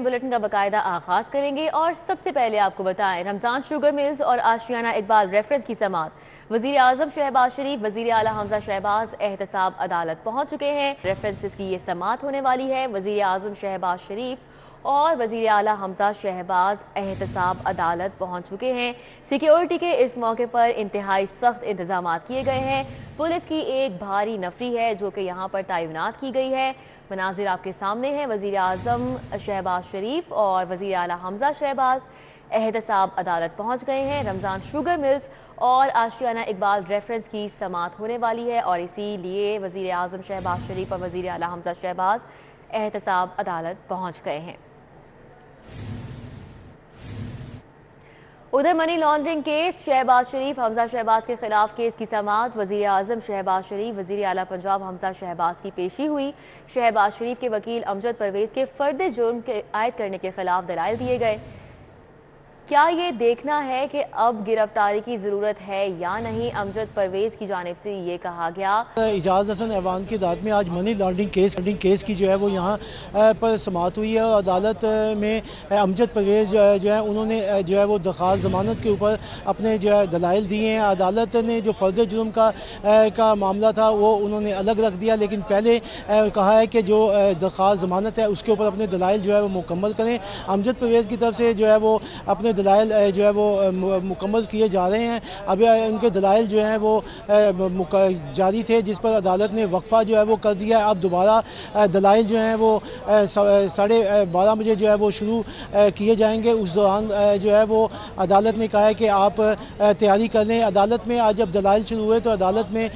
Bulletin का बाकायदा आगाज करेंगे और सबसे पहले आपको बताएं रमजान शुगर मिल्स और आशियाना इकबाल रेफरेंस की समाअत। वजीर आजम शहबाज शरीफ, वजीर आला हमजा शहबाज एहतसाब अदालत पहुंच चुके हैं। रेफरेंसेस की ये समाअत होने वाली है। वजीर आजम शहबाज शरीफ और वजीर आला हमजा शहबाज एहतसाब अदालत पहुंच चुके हैं। सिक्योरिटी के इस मौके पर इंतहाई सख्त इंतजाम किए गए हैं। पुलिस की एक भारी नफरी है जो कि यहाँ पर तैनात की गई है। मनाजिर आपके सामने हैं। वज़ीर आज़म शहबाज शरीफ और वज़ीर आला हमजा शहबाज एहतसाब अदालत पहुंच गए हैं। रमज़ान शुगर मिल्स और आशियाना इकबाल रेफरेंस की समाअत होने वाली है और इसीलिए वज़ीर आज़म शहबाज शरीफ और वज़ीर आला हमजा शहबाज एहतसाब अदालत पहुंच गए हैं। उधर मनी लॉन्ड्रिंग केस शहबाज शरीफ हमजा शहबाज के खिलाफ केस की समाअत। वज़ीर आज़म शहबाज शरीफ, वज़ीर आला पंजाब हमजा शहबाज की पेशी हुई। शहबाज शरीफ के वकील अमजद परवेज़ के फ़र्द जुर्म के आयद करने के खिलाफ दलाइल दिए गए। क्या ये देखना है कि अब गिरफ्तारी की ज़रूरत है या नहीं, अमजद परवेज़ की जानिब से ये कहा गया। इजाज़ हसन ऐवान की अदालत में आज मनी लॉन्ड्रिंग केस की जो है वो यहाँ पर समाअत हुई है और अदालत में अमजद परवेज़ जो है उन्होंने जो है वो दरख्वास्त ज़मानत के ऊपर अपने जो है दलाइल दिए हैं। अदालत ने जो फ़र्द जुर्म का मामला था वो उन्होंने अलग रख दिया, लेकिन पहले कहा है कि जो दरख्वास्त ज़मानत है उसके ऊपर अपने दलाइल जो है वो मुकम्मल करें। अमजद परवेज़ की तरफ से जो है वो अपने दलाइल जो है वो मुकम्मल किए जा रहे हैं। अब उनके दलाइल जो हैं वो जारी थे, जिस पर अदालत ने वक्फा जो है वो कर दिया है। अब दोबारा दलाइल जो हैं वो 12:30 बजे जो है वो शुरू किए जाएंगे। उस दौरान जो है वो अदालत ने कहा है कि आप तैयारी कर लें। अदालत में आज जब दलाइल शुरू हुए तो अदालत में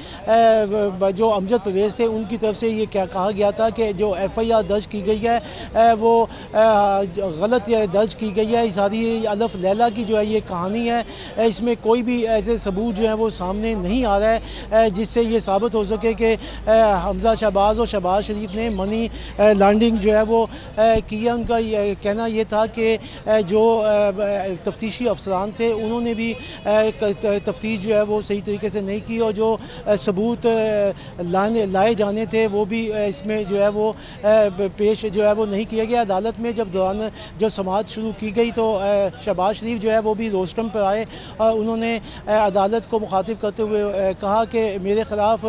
जो अमजद परवेज़ थे उनकी तरफ से ये क्या कहा गया था कि जो FIR दर्ज की गई है वो गलत दर्ज की गई है। सारी अलफ लैला की जो है ये कहानी है, इसमें कोई भी ऐसे सबूत जो है वो सामने नहीं आ रहा है जिससे ये साबित हो सके कि हमजा शहबाज और शहबाज शरीफ ने मनी लॉन्ड्रिंग जो है वो किया। उनका ये कहना ये था कि जो तफ्तीशी अफसरान थे उन्होंने भी तफ्तीश जो है वो सही तरीके से नहीं की और जो सबूत लाए जाने थे वो भी इसमें जो है वो पेश जो है वो नहीं किया गया। अदालत में जब दौरान जो समाअत शुरू की गई तो शहबाज शरीफ जो है वो भी रोस्टम पर आए और उन्होंने अदालत को मुखातिब करते हुए कहा कि मेरे ख़िलाफ़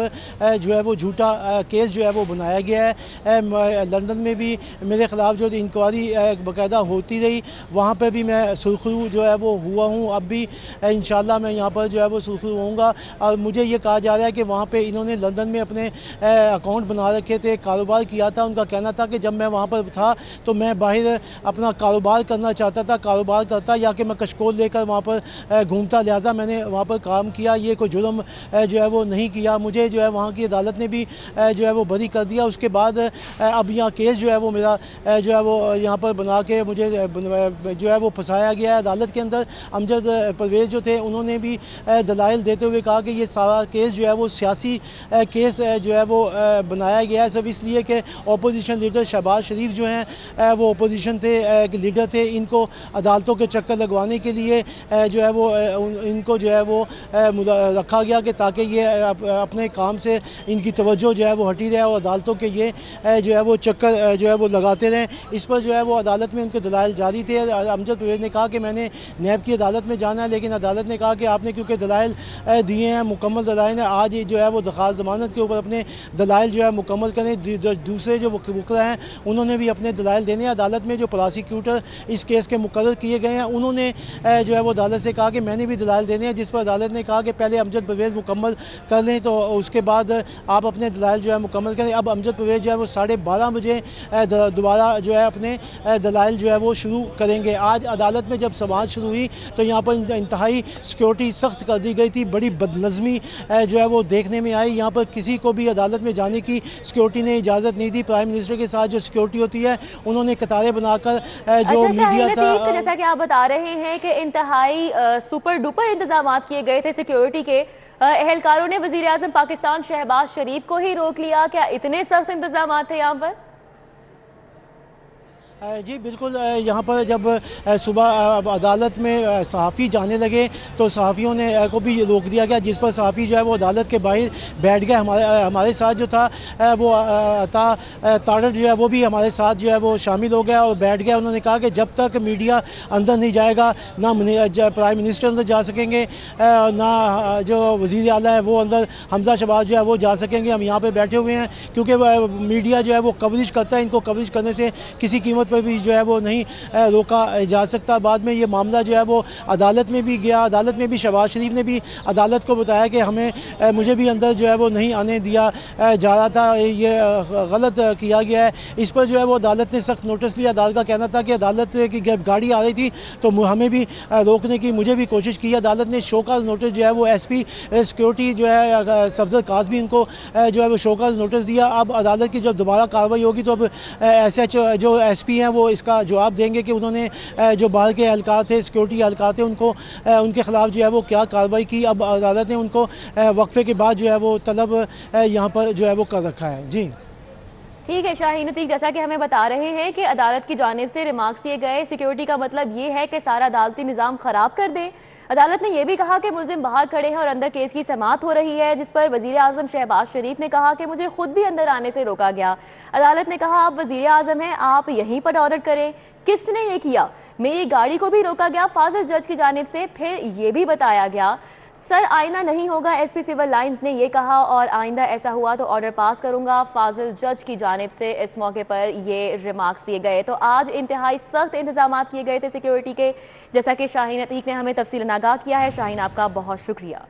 जो है वो झूठा केस जो है वो बनाया गया है। लंदन में भी मेरे ख़िलाफ़ जो इंक्वायरी बाकायदा होती रही, वहाँ पर भी मैं सुरखरू जो है वो हुआ हूँ। अब भी इंशाल्लाह मैं यहाँ पर जो है वो सुरखरू होऊंगा। और मुझे ये कहा जा रहा है कि वहाँ पर इन्होंने लंदन में अपने अकाउंट बना रखे थे, कारोबार किया था। उनका कहना था कि जब मैं वहाँ पर था तो मैं बाहर अपना कारोबार करना चाहता था, कारोबार करता या कि मैं कशकोल लेकर वहाँ पर घूमता, लिहाजा मैंने वहाँ पर काम किया। ये कोई जुर्म जो है वो नहीं किया। मुझे जो है वहाँ की अदालत ने भी जो है वो बरी कर दिया। उसके बाद अब यहाँ केस जो है वो मेरा जो है वो यहाँ पर बना के मुझे जो है वो फंसाया गया है अदालत के अंदर। अमजद परवेज़ जो थे उन्होंने भी दलाइल देते हुए कहा कि ये सारा केस जो है वो सियासी केस जो है वो बनाया गया है, सब इसलिए कि अपोजिशन लीडर शहबाज शरीफ जो हैं वो अपोजिशन थे, लीडर थे। इनको अदालतों के चक्कर लगवाने के लिए जो है वो इनको जो है वो रखा गया कि ताकि ये अपने काम से इनकी तवज्जो जो है वो हटी रहे और अदालतों के ये जो है वो चक्कर जो है वो लगाते रहें। इस पर जो है वो अदालत में उनके दलाइल जारी थे। अमजद परवेज़ ने कहा कि मैंने नैब की अदालत में जाना है, लेकिन अदालत ने कहा कि आपने क्योंकि दलाइल दिए हैं, मुकम्मल दलाइल हैं, आज जो है वो दरख्वास्त ज़मानत के ऊपर अपने दलाइल जो है मुकम्मल करें। दूसरे जो वकील हैं उन्होंने भी अपने दलाइल देने। अदालत में जो प्रोसिक्यूटर इस केस के मुकर्रर किए गए हैं उन्होंने जो है वो अदालत से कहा कि मैंने भी दलाइल देने हैं, जिस पर अदालत ने कहा कि पहले अमजद परवेज़ मुकम्मल कर लें तो उसके बाद आप अपने दलाइल जो है मुकम्मल करें। अब अमजद परवेज़ जो है वो 12:30 बजे दोबारा जो है अपने दलाइल जो है वो शुरू करेंगे। आज अदालत में जब समाअत शुरू हुई तो यहाँ पर इंतहाई सिक्योरिटी सख्त कर दी गई थी, बड़ी बदनज़मी जो है वो देखने में आई। यहाँ पर किसी को भी अदालत में जाने की सिक्योरिटी ने इजाज़त नहीं दी। प्राइम मिनिस्टर के साथ जो सिक्योरिटी होती है उन्होंने कतारें बनाकर जो मीडिया था, जैसा कि आप बता रहे हैं कि इंतहाई सुपर डुपर इंतजाम किए गए थे सिक्योरिटी के, एहलकारों ने वज़ीर आज़म पाकिस्तान शहबाज शरीफ को ही रोक लिया। क्या इतने सख्त इंतजाम थे यहाँ पर? जी बिल्कुल, यहाँ पर जब सुबह अदालत में सहाफ़ी जाने लगे तो सहाफ़ियों ने को भी रोक दिया गया, जिस पर सहाफ़ी जो है वो अदालत के बाहर बैठ गए। हमारे साथ जो था वो तारड़ जो है वो भी हमारे साथ जो है वो शामिल हो गया और बैठ गया। उन्होंने कहा कि जब तक मीडिया अंदर नहीं जाएगा ना प्राइम मिनिस्टर अंदर जा सकेंगे, ना जो वज़ीर आला है वो अंदर हमजा शहबाज जो है वो जा सकेंगे। हम यहाँ पर बैठे हुए हैं क्योंकि मीडिया जो है वो कवरेज करता है, इनको कवरेज करने से किसी कीमत पर भी जो है वो नहीं रोका जा सकता। बाद में ये मामला जो है वो अदालत में भी गया। अदालत में भी शहबाज शरीफ ने भी अदालत को बताया कि मुझे भी अंदर जो है वो नहीं आने दिया जा रहा था, ये गलत किया गया है। इस पर जो है वो अदालत ने सख्त नोटिस लिया। अदालत का कहना था कि अदालत की गाड़ी आ रही थी तो हमें भी रोकने की मुझे भी कोशिश की। अदालत ने शोकाज नोटिस जो है वो SP सिक्योरिटी जो है सफदर काज़मी इनको जो है वो शोकाज नोटिस दिया। अब अदालत की जब दोबारा कार्रवाई होगी तो अब SH जो SP हैं वो इसका जवाब देंगे कि उन्होंने जो बाहर के एहलकार थे, सिक्योरिटी एहलकार थे, उनको उनके ख़िलाफ़ जो है वो क्या कार्रवाई की। अब अदालत ने उनको वक्फे के बाद जो है वो तलब यहाँ पर जो है वो कर रखा है। जी ठीक है शाहीन अतीक, जैसा कि हमें बता रहे हैं कि अदालत की जानिब से रिमार्क्स दिए गए, सिक्योरिटी का मतलब ये है कि सारा अदालती निज़ाम ख़राब कर दें। अदालत ने यह भी कहा कि मुलजिम बाहर खड़े हैं और अंदर केस की समाअत हो रही है, जिस पर वज़ीर आज़म शहबाज शरीफ ने कहा कि मुझे खुद भी अंदर आने से रोका गया। अदालत ने कहा आप वज़ीर आज़म हैं, आप यहीं पर ऑर्डर करें। किसने ये किया? मेरी गाड़ी को भी रोका गया फाजिल जज की जानिब से। फिर ये भी बताया गया सर आइंदा नहीं होगा, SP सिविल लाइंस ने यह कहा, और आइंदा ऐसा हुआ तो ऑर्डर पास करूंगा। फाजिल जज की जानिब से इस मौके पर ये रिमार्क्स दिए गए। तो आज इंतहाई सख्त इंतजाम किए गए थे सिक्योरिटी के, जैसा कि शाहीन अतीक ने हमें तफसीलन आगाह किया है। शाहीन, आपका बहुत शुक्रिया।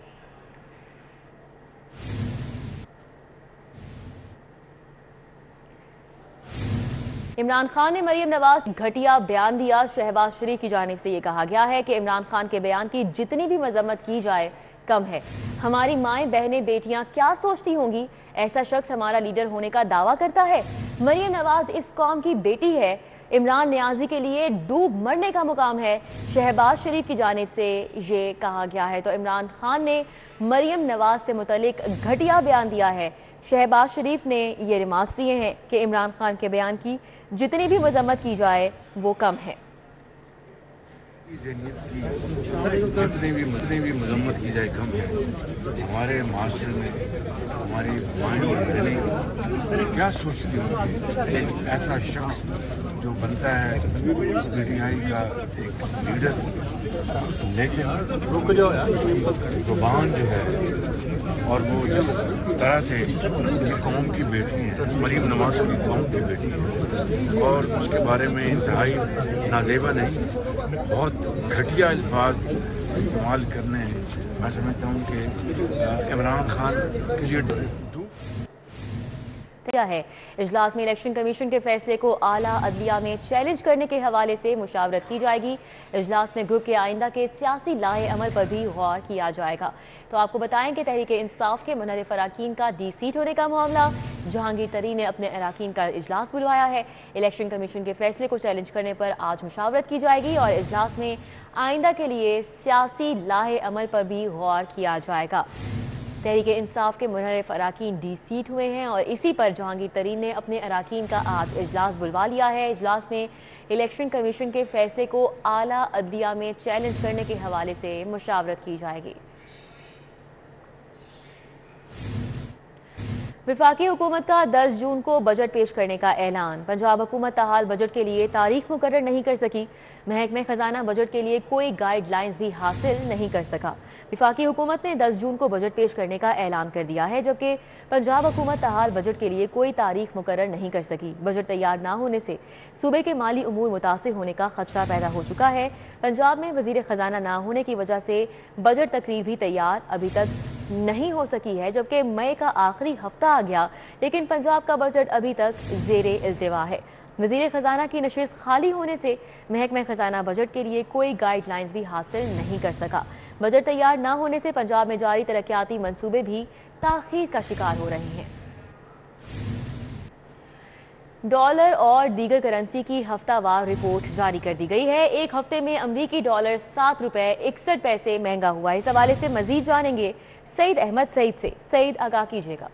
इमरान खान ने मरीम नवाज घटिया बयान दिया। शहबाज शरीफ की जानिब से ये कहा गया है कि इमरान खान के बयान की जितनी भी मजम्मत की जाए कम है। हमारी माएँ, बहनें, बेटियां क्या सोचती होंगी? ऐसा शख्स हमारा लीडर होने का दावा करता है। मरीम नवाज इस कौम की बेटी है। इमरान नियाजी के लिए डूब मरने का मुकाम है। शहबाज शरीफ की जानिब से ये कहा गया है। तो इमरान खान ने मरीम नवाज से मुतल्लिक घटिया बयान दिया है। शहबाज शरीफ ने ये रिमार्क्स दिए हैं कि इमरान खान के बयान की जितनी भी मजम्मत की जाए वो कम है। जितनी भी मजम्मत की जाए कम है। हमारे माशरे में हमारी माएँ और बहनें क्या सोचती होंगी? एक ऐसा शख्स जो बनता है PTI का एक लीडर, लेकिन जुबान जो है और वो जिस तरह से ये कौम की बेटी है, मरीम नवाज की कौम की बेटी है, और उसके बारे में इंतहाई नाजेबा नहीं, बहुत घटिया अल्फाज इस्तेमाल करने हैं। मैं समझता हूँ कि इमरान खान के लिए है। इजलास में इलेक्शन कमीशन के फैसले को आला अदलिया में चैलेंज करने के हवाले से मुशावरत की जाएगी। इजलास में ग्रुप के आइंदा के सियासी लाए अमल पर भी गौर किया जाएगा। तो आपको बताएं कि तहरीक इंसाफ के मुनहरिफ अराकीन का D-सीट होने का मामला, जहांगीर तरीन ने अपने अराकीन का इजलास बुलवाया है। इलेक्शन कमीशन के फैसले को चैलेंज करने पर आज मुशावरत की जाएगी और इजलास में आइंदा के लिए सियासी लाए अमल पर भी गौर किया जाएगा। तहरीक इंसाफ के मुनहरिफ अराकीन D-सीट हुए हैं और इसी पर जहांगीर तरीन ने अपने अराकीन का आज इजलास बुलवा लिया है। इजलास में इलेक्शन कमीशन के फैसले को आला अदलिया में चैलेंज करने के हवाले से मुशावरत की जाएगी। वफाकी हुकूमत का 10 जून को बजट पेश करने का ऐलान। पंजाब हुकूमत ताहाल बजट के लिए तारीख मुकर्रर नहीं कर सकी। महकमे खजाना बजट के लिए कोई गाइडलाइंस भी हासिल नहीं कर सका। वफाकी हुकूमत ने 10 जून को बजट पेश करने का ऐलान कर दिया है, जबकि पंजाब हुकूमत ताहाल बजट के लिए कोई तारीख मुकर्रर नहीं कर सकी। बजट तैयार ना होने से सूबे के माली उमूर मुतासिर होने का खदशा पैदा हो चुका है। पंजाब में वजीर खजाना ना होने की वजह से बजट तकरीर भी तैयार अभी तक नहीं हो सकी है, जबकि मई का आखिरी हफ्ता आ गया लेकिन पंजाब का बजट अभी तक ज़ेरे इल्तिवा है। वज़ीर ख़जाना की नशिस्त खाली होने से महकमा खजाना बजट के लिए कोई गाइडलाइंस भी हासिल नहीं कर सका। बजट तैयार न होने से पंजाब में जारी तरक्याती मंसूबे भी ताख़ीर का शिकार हो रहे हैं। डॉलर और दीगर करेंसी की हफ्तावार रिपोर्ट जारी कर दी गई है। एक हफ्ते में अमरीकी डॉलर 7 रुपये 61 पैसे महंगा हुआ। इस हवाले से मजीद जानेंगे सईद अहमद सईद से। सईद, आगाह कीजिएगा।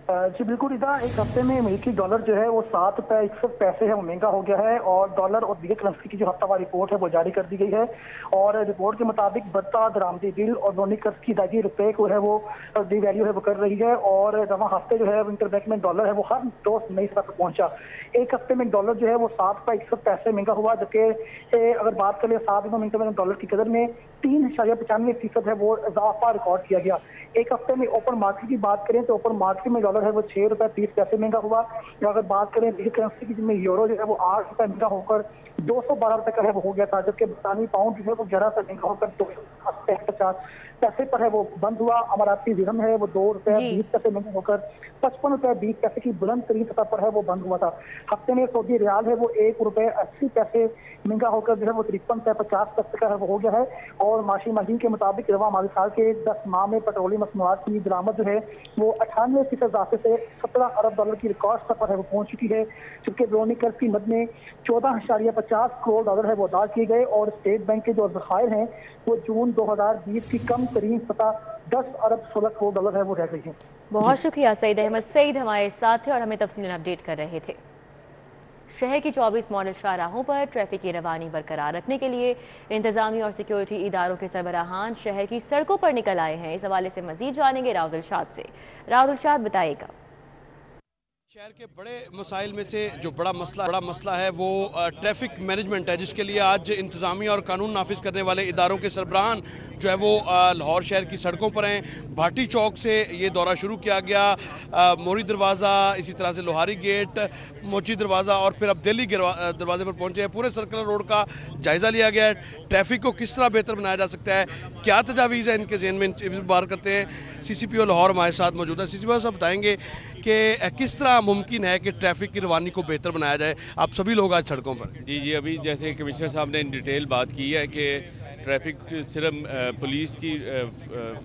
जी बिल्कुल इधर एक हफ्ते में अमेरिकी डॉलर जो है वो 7 रुपये 61 पैसे है वो महंगा हो गया है और डॉलर और दीगर करेंसी की जो हफ्तावार रिपोर्ट है वो जारी कर दी गई है और रिपोर्ट के मुताबिक बढ़ता दरामदी बिल और दोनों कर्ज की अदायगी रुपये को है वो डिवैल्यू है वो कर रही है और रवा हफ्ते जो है इंटरबैंक में डॉलर है वो हर 2 नई सतह पर पहुंचा। एक हफ्ते में डॉलर जो है वो 7 रुपये 61 पैसे महंगा हुआ, जबकि अगर बात करें 7 दिनों में इंटरबैंक डॉलर की कदर में 3.95% है वो इजाफा रिकॉर्ड किया गया। एक हफ्ते में ओपन मार्केट की बात करें तो ओपन मार्केट में डॉलर है वो 6 रुपये 30 पैसे महंगा हुआ। अगर बात करें डिजिटल करेंसी की जिसमें यूरो जो है वो 8 रुपये महंगा होकर 212 रुपये का है वो हो गया था, जबकि बरतानी पाउंड जो है वो 11 रुपये महंगा होकर 250 पैसे पर है वो बंद हुआ। अमाराती दिरहम है वो 2 रुपये 20 पैसे महंगा होकर 55 रुपये 20 पैसे की बुलंद तरीन सतह पर है वो बंद हुआ था। हफ्ते में सऊदी रियाल है वो 1 रुपये 80 पैसे महंगा होकर जो है वो 53 रुपये 50 पैसे का है वो हो गया है। और माशी माहिर के मुताबिक रवा माली साल के 10 माह में पेट्रोलियम मसनूआत की दरामद जो है वो 98% इजाफे से 17 अरब डॉलर की रिकॉर्ड स्तर पर है वो पहुंच चुकी है, जबकि बैरूनी कर्ज की मद में 14.50 करोड़ डॉलर है वो अदा किए गए और स्टेट बैंक के जो ज़खायर हैं वो जून 2020 की कम तरीन सतह 10 अरब 16 करोड़ डॉलर है वो रह गई है। बहुत शुक्रिया सईद अहमद। सईद हमारे साथ थे और हमें तफसीलन अपडेट कर रहे थे। शहर की 24 मॉडल शाहराहों पर ट्रैफिक की रवानी बरकरार रखने के लिए इंतजामी और सिक्योरिटी इदारों के सरबराहान शहर की सड़कों पर निकल आए हैं। इस हवाले से मजीद जानेंगे राव दिलशाद से। राव दिलशाद बताइएगा। शहर के बड़े मसाइल में से जो बड़ा मसला है वो ट्रैफिक मैनेजमेंट है, जिसके लिए आज इंतज़ामी और कानून नाफिज करने वाले इदारों के सरबराहान जो है वो लाहौर शहर की सड़कों पर हैं। भाटी चौक से ये दौरा शुरू किया गया, मोरी दरवाज़ा, इसी तरह से लोहारी गेट, मोची दरवाज़ा और फिर अब दिल्ली दरवाजे पर पहुँचे हैं। पूरे सर्कुलर रोड का जायज़ा लिया गया है। ट्रैफिक को किस तरह बेहतर बनाया जा सकता है, क्या तजावीज़ है इनके ज़हन में, बात करते हैं। CCPO लाहौर हमारे साथ मौजूद है। CCPO साहब बताएंगे कि किस तरह मुमकिन है कि ट्रैफिक की रवानी को बेहतर बनाया जाए। आप सभी लोग आज सड़कों पर। जी अभी जैसे कमिश्नर साहब ने इन डिटेल बात की है कि ट्रैफिक सिर्फ पुलिस की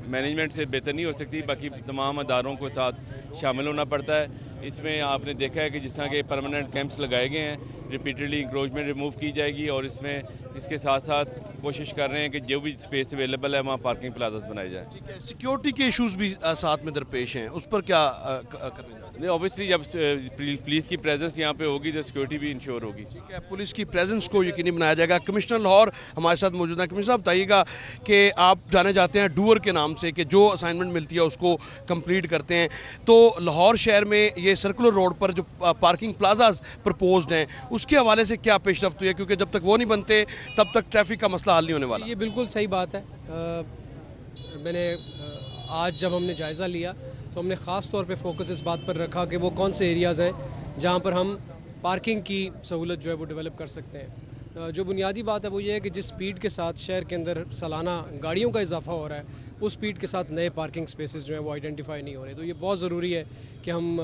मैनेजमेंट से बेहतर नहीं हो सकती, बाकी तमाम अदारों को साथ शामिल होना पड़ता है। इसमें आपने देखा है कि जिस तरह के परमानेंट कैंप्स लगाए गए हैं, रिपीटेडली इंक्रोचमेंट रिमूव की जाएगी और इसमें इसके साथ साथ कोशिश कर रहे हैं कि जो भी स्पेस अवेलेबल है वहाँ पार्किंग प्लाजा बनाए जाए। ठीक है, सिक्योरिटी के इश्यूज भी साथ में दरपेश हैं, उस पर क्या करने जा रहे हैं? ऑब्वियसली जब पुलिस की प्रेजेंस यहाँ पे होगी तो सिक्योरिटी भी इंश्योर होगी। ठीक है, पुलिस की प्रेजेंस को यकीनी बनाया जाएगा। कमिश्नर लाहौर हमारे साथ मौजूद हैं। कमिश्नर साहब बताइएगा कि आप जाने जाते हैं डूअर के नाम से, कि जो असाइनमेंट मिलती है उसको कंप्लीट करते हैं, तो लाहौर शहर में ये सर्कुलर रोड पर जो पार्किंग प्लाजाज प्रपोज्ड हैं उसके हवाले से क्या पेशरफ्त हुई है, क्योंकि जब तक वो नहीं बनते तब तक ट्रैफिक का मसला हल नहीं होने वाला। ये बिल्कुल सही बात है। मैंने आज जब हमने जायज़ा लिया तो हमने ख़ास तौर पे फोकस इस बात पर रखा कि वो कौन से एरियाज़ हैं जहाँ पर हम पार्किंग की सहूलत जो है वो डेवलप कर सकते हैं। जो बुनियादी बात है वो ये है कि जिस स्पीड के साथ शहर के अंदर सालाना गाड़ियों का इजाफा हो रहा है, उस स्पीड के साथ नए पार्किंग स्पेसेस जो हैं वो आइडेंटिफाई नहीं हो रहे। तो ये बहुत ज़रूरी है कि हम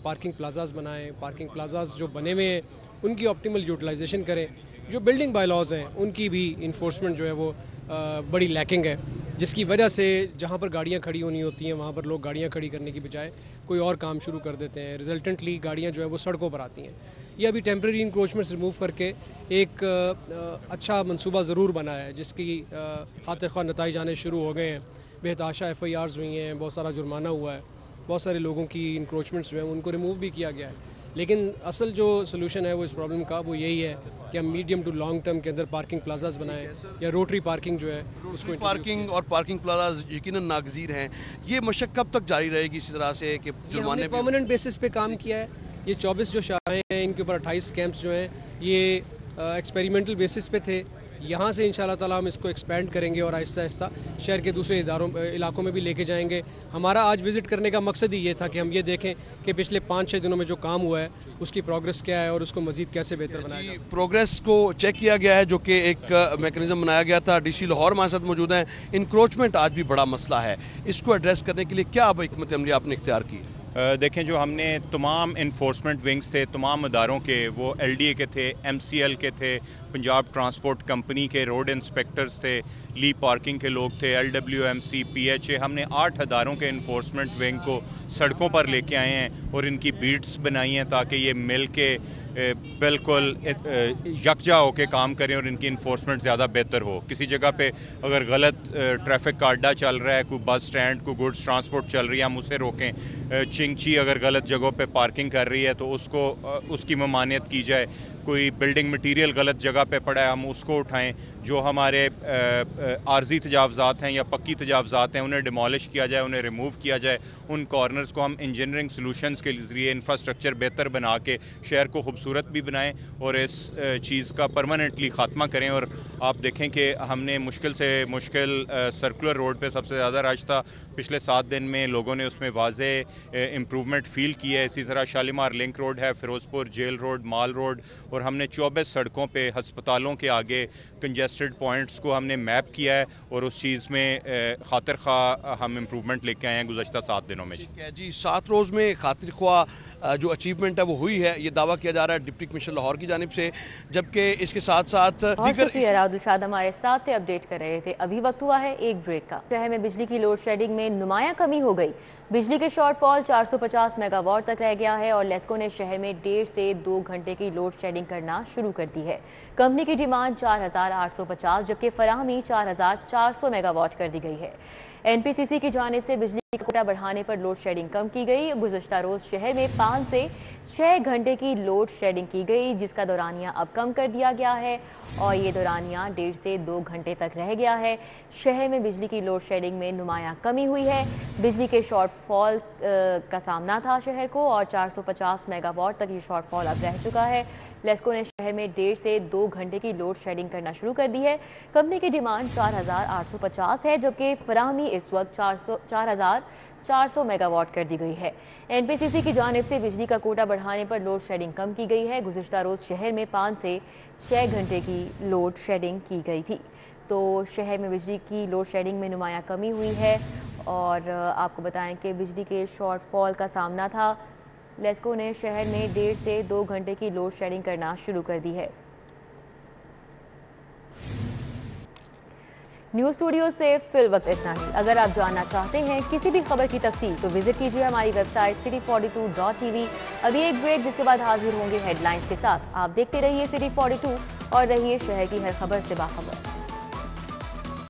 पार्किंग प्लाजाज बनाएँ। पार्किंग प्लाजाज जो बने हुए हैं उनकी ऑप्टिमल यूटिलाइजेशन करें। जो बिल्डिंग बायलॉज हैं उनकी भी इन्फोर्समेंट जो है वो बड़ी लैकिंग है, जिसकी वजह से जहाँ पर गाड़ियाँ खड़ी होनी होती हैं वहाँ पर लोग गाड़ियाँ खड़ी करने की बजाय कोई और काम शुरू कर देते हैं। रिजल्टेंटली गाड़ियाँ जो है वो सड़कों पर आती हैं। ये अभी टेम्प्रेरी इंक्रोचमेंट्स रिमूव करके एक अच्छा मंसूबा ज़रूर बना है, जिसकी खातिर ख्वाह नताइज आने शुरू हो गए हैं। बेहताशा FIRs हुई हैं, बहुत सारा जुर्माना हुआ है, बहुत सारे लोगों की इंक्रोचमेंट्स जो हैं उनको रिमूव भी किया गया है। लेकिन असल जो सोल्यूशन है वो इस प्रॉब्लम का वो यही है कि हम मीडियम टू लॉन्ग टर्म के अंदर पार्किंग प्लाजाज बनाएं या रोटरी पार्किंग जो है उसको पार्किंग और पार्किंग प्लाजाज यकीनन नागजीर हैं। ये मशक कब तक जारी रहेगी इसी तरह से कि जुर्माने परमानेंट बेसिस पे काम किया है। ये 24 जो शाखाएँ हैं इनके ऊपर 28 कैंप्स जो हैं ये एक्सपेरिमेंटल बेसिस पे थे। यहाँ से इंशाल्लाह ताला हम इसको एक्सपेंड करेंगे और आहिस्ता आहिस्ता शहर के दूसरे इलाकों में भी लेके जाएंगे। हमारा आज विज़िट करने का मकसद ही ये था कि हम ये देखें कि पिछले 5-6 दिनों में जो काम हुआ है उसकी प्रोग्रेस क्या है और उसको मज़ीद कैसे बेहतर बनाया जाए। प्रोग्रेस को चेक किया गया है, जो कि एक मैकेनिज्म बनाया गया था। DC लाहौर हमारे साथ मौजूद हैं। इंक्रोचमेंट आज भी बड़ा मसला है, इसको एड्रेस करने के लिए क्या अब हिकमत अमली आपने इख्तियार की? देखें, जो हमने तमाम इन्फोर्समेंट विंग्स थे, तमाम अदारों के, वो LDA के थे, MCL के थे, पंजाब ट्रांसपोर्ट कंपनी के रोड इंस्पेक्टर्स थे, ली पार्किंग के लोग थे, LWMC, PHA, हमने 8 अदारों के इन्फोर्समेंट विंग को सड़कों पर लेके आए हैं और इनकी बीट्स बनाई हैं ताकि ये मिल के बिल्कुल यकजा होकर काम करें और इनकी इन्फोर्समेंट ज़्यादा बेहतर हो। किसी जगह पे अगर गलत ट्रैफिक का अड्डा चल रहा है, कोई बस स्टैंड, कोई गुड्स ट्रांसपोर्ट चल रही है, हम उसे रोकें। चिंगची अगर गलत जगहों पे पार्किंग कर रही है तो उसकी ममानियत की जाए। कोई बिल्डिंग मटीरियल गलत जगह पे पड़ा है, हम उसको उठाएं। जो हमारे आर्जी तजावज़ात हैं या पक्की तजावज़ात हैं उन्हें डिमोलिश किया जाए, उन्हें रिमूव किया जाए। उन कॉर्नर्स को हम इंजीनियरिंग सॉल्यूशंस के ज़रिए इंफ्रास्ट्रक्चर बेहतर बना के शहर को खूबसूरत भी बनाएं और इस चीज़ का परमानेंटली ख़ात्मा करें। और आप देखें कि हमने मुश्किल से मुश्किल सर्कुलर रोड पे सबसे ज़्यादा रश था। पिछले 7 दिन में लोगों ने उसमें वाज़े इम्प्रूवमेंट फ़ील की है। इसी तरह शालीमार लिंक रोड है, फ़िरोज़पुर जेल रोड, माल रोड, और हमने 24 सड़कों पे हस्पतालों के आगे कंजेस्टेड पॉइंट्स को हमने मैप किया है और उस चीज़ में खातिर ख्वाह हम इम्प्रूवमेंट लेके आए हैं गुज़श्ता 7 दिनों में। ठीक है जी, 7 रोज़ में खातिर ख्वाह जो अचीवमेंट है वो हुई है, ये दावा किया जा रहा है डिप्टी कमिश्नर लाहौर की जानिब से। जबकि इसके साथ साथ राहुल शाद हमारे साथ थे, अपडेट कर रहे थे। अभी वक्त हुआ है एक ब्रेक का। शहर में बिजली की लोड शेडिंग में नुमायां कमी हो गई। बिजली के शॉर्टफॉल 450 मेगावाट तक रह गया है और लेस्को ने शहर में 1.5 से 2 घंटे की लोड शेडिंग करना शुरू कर दी है। कंपनी की डिमांड 4850 जबकि फराहमी 4400 मेगावाट कर दी गई है। एनपीसीसी की जानिब से बिजली का कोटा बढ़ाने पर लोड शेडिंग कम की गई। गुज़श्ता रोज़ शहर में 5 से 6 घंटे की लोड शेडिंग की गई, जिसका दौरानिया अब कम कर दिया गया है और ये दौरानिया 1.5 से 2 घंटे तक रह गया है। शहर में बिजली की लोड शेडिंग में नुमायां कमी हुई है। बिजली के शॉर्टफॉल का सामना था शहर को और 450 मेगावाट तक ये शॉर्टफॉल अब रह चुका है। लेस्को ने शहर में 1.5 से 2 घंटे की लोड शेडिंग करना शुरू कर दी है। कंपनी की डिमांड 4850 है जबकि फराहमी इस वक्त 4400 मेगावाट कर दी गई है। एनपीसीसी की जानिब से बिजली का कोटा बढ़ाने पर लोड शेडिंग कम की गई है। गुज़श्ता रोज़ शहर में 5 से 6 घंटे की लोड शेडिंग की गई थी। तो शहर में बिजली की लोड शेडिंग में नुमायां कमी हुई है और आपको बताएं कि बिजली के शॉर्टफॉल का सामना था। लेस्को ने शहर में 1.5 से 2 घंटे की लोड शेडिंग करना शुरू कर दी है। न्यूज़ स्टूडियो से फिल वक्त इतना ही। अगर आप जानना चाहते हैं किसी भी खबर की तफसील तो विजिट कीजिए हमारी वेबसाइट city42.tv। अभी एक ब्रेक, जिसके बाद हाजिर होंगे हेडलाइंस के साथ। आप देखते रहिए City 42 और रहिए शहर की हर खबर से बाखबर।